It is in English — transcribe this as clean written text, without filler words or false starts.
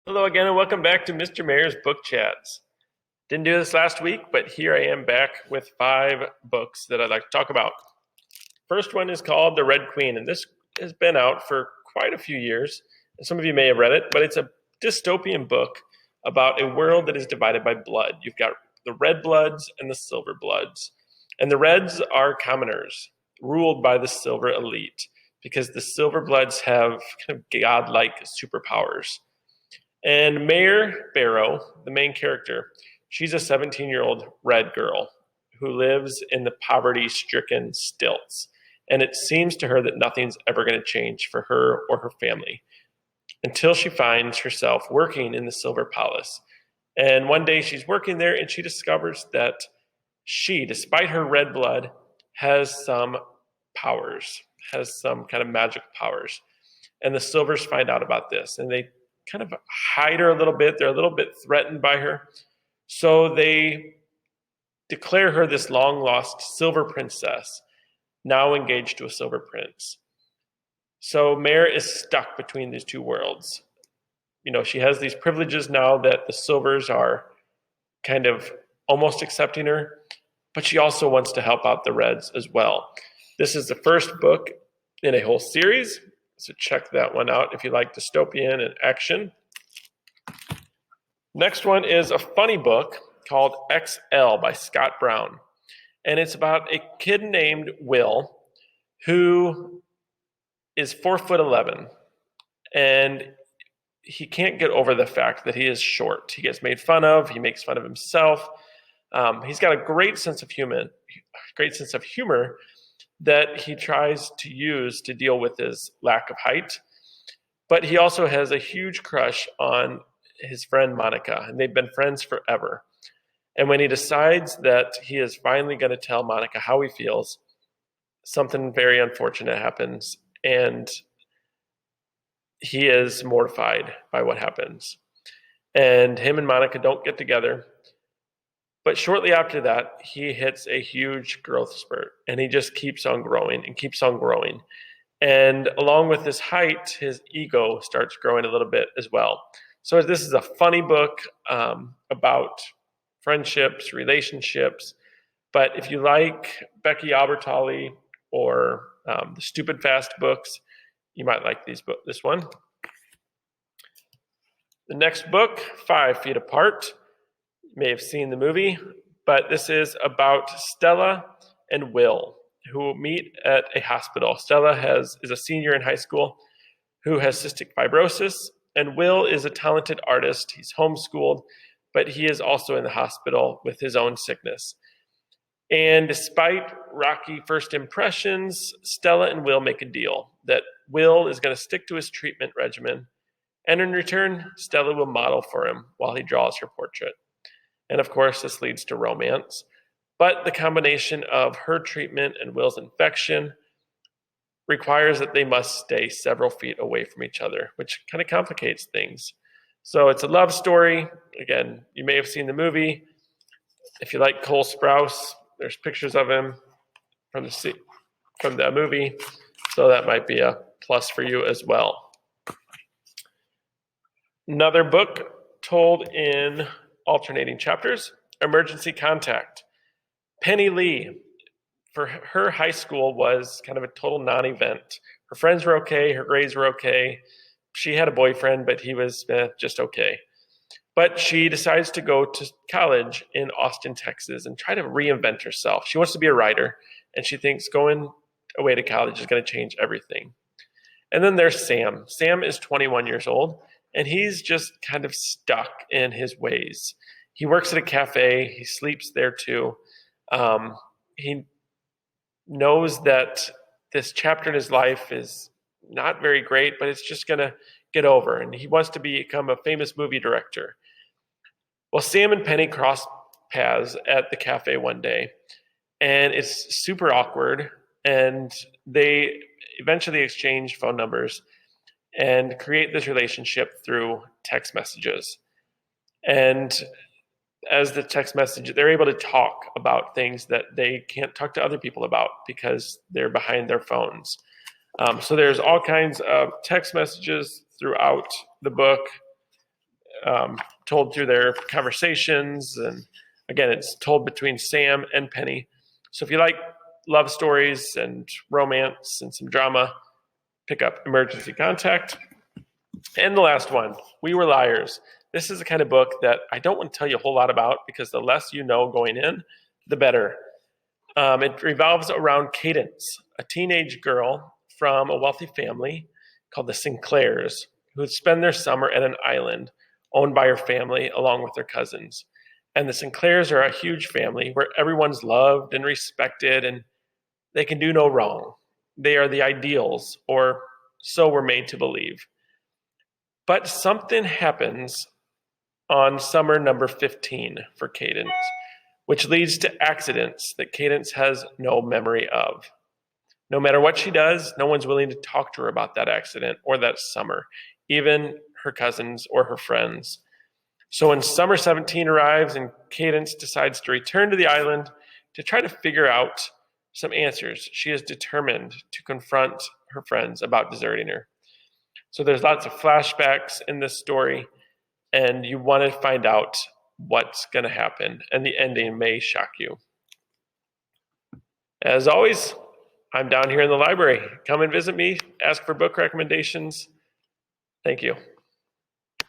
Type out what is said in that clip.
Hello again, and welcome back to Mr. Mayor's Book Chats. Didn't do this last week, but here I am back with 5 books that I'd like to talk about. First one is called The Red Queen, and this has been out for quite a few years, and some of you may have read it, but it's a dystopian book about a world that is divided by blood. You've got the red bloods and the silver bloods, and the reds are commoners, ruled by the silver elite, because the silver bloods have kind of godlike superpowers. And Mayor Barrow, the main character, she's a 17-year-old red girl who lives in the poverty-stricken stilts. And it seems to her that nothing's ever going to change for her or her family until she finds herself working in the Silver Palace. And one day she's working there and she discovers that she, despite her red blood, has some powers, has some kind of magic powers. And the Silvers find out about this and they kind of hide her a little bit. They're a little bit threatened by her. So they declare her this long-lost silver princess, now engaged to a silver prince. So Mare is stuck between these two worlds. You know, she has these privileges now that the Silvers are kind of almost accepting her, but she also wants to help out the Reds as well. This is the first book in a whole series. So check that one out if you like dystopian and action. Next one is a funny book called XL by Scott Brown. And it's about a kid named Will who is 4'11", and he can't get over the fact that he is short. He gets made fun of. He makes fun of himself. He's got a great sense of humor that he tries to use to deal with his lack of height. But he also has a huge crush on his friend Monica, and they've been friends forever. And when he decides that he is finally going to tell Monica how he feels, something very unfortunate happens, and he is mortified by what happens. And him and Monica don't get together. But shortly after that, he hits a huge growth spurt, and he just keeps on growing and keeps on growing. And along with his height, his ego starts growing a little bit as well. So this is a funny book about friendships, relationships. But if you like Becky Albertalli or the Stupid Fast books, you might like this one. The next book, 5 Feet Apart. May have seen the movie, but this is about Stella and Will, who meet at a hospital. Stella is a senior in high school who has cystic fibrosis, and Will is a talented artist. He's homeschooled, but he is also in the hospital with his own sickness. And despite rocky first impressions, Stella and Will make a deal that Will is going to stick to his treatment regimen, and in return, Stella will model for him while he draws her portrait. And of course, this leads to romance. But the combination of her treatment and Will's infection requires that they must stay several feet away from each other, which kind of complicates things. So it's a love story. Again, you may have seen the movie. If you like Cole Sprouse, there's pictures of him from the movie. So that might be a plus for you as well. Another book told in alternating chapters, Emergency Contact. Penny Lee, for her, high school was kind of a total non-event. Her friends were okay, her grades were okay. She had a boyfriend, but he was just okay. But she decides to go to college in Austin, Texas, and try to reinvent herself. She wants to be a writer, and she thinks going away to college is going to change everything. And then there's Sam. Sam is 21 years old, and he's just kind of stuck in his ways. He works at a cafe. He sleeps there too. He knows that this chapter in his life is not very great, but it's just going to get over. And he wants to become a famous movie director. Well, Sam and Penny cross paths at the cafe one day, and it's super awkward. And they eventually exchange phone numbers and create this relationship through text messages. And as the text message, they're able to talk about things that they can't talk to other people about because they're behind their phones. So there's all kinds of text messages throughout the book. told through their conversations. And again, it's told between Sam and Penny. So if you like love stories and romance and some drama, pick up Emergency Contact. And the last one, We Were Liars. This is the kind of book that I don't want to tell you a whole lot about because the less you know going in, the better. It revolves around Cadence, a teenage girl from a wealthy family called the Sinclairs, who would spend their summer at an island owned by her family along with their cousins. And the Sinclairs are a huge family where everyone's loved and respected and they can do no wrong. They are the ideals, or so we're made to believe. But something happens on summer number 15 for Cadence, which leads to accidents that Cadence has no memory of. No matter what she does, no one's willing to talk to her about that accident or that summer, even her cousins or her friends. So when summer 17 arrives and Cadence decides to return to the island to try to figure out some answers, she is determined to confront her friends about deserting her. So there's lots of flashbacks in this story, and you want to find out what's going to happen, and the ending may shock you. As always, I'm down here in the library. Come and visit me, ask for book recommendations. Thank you.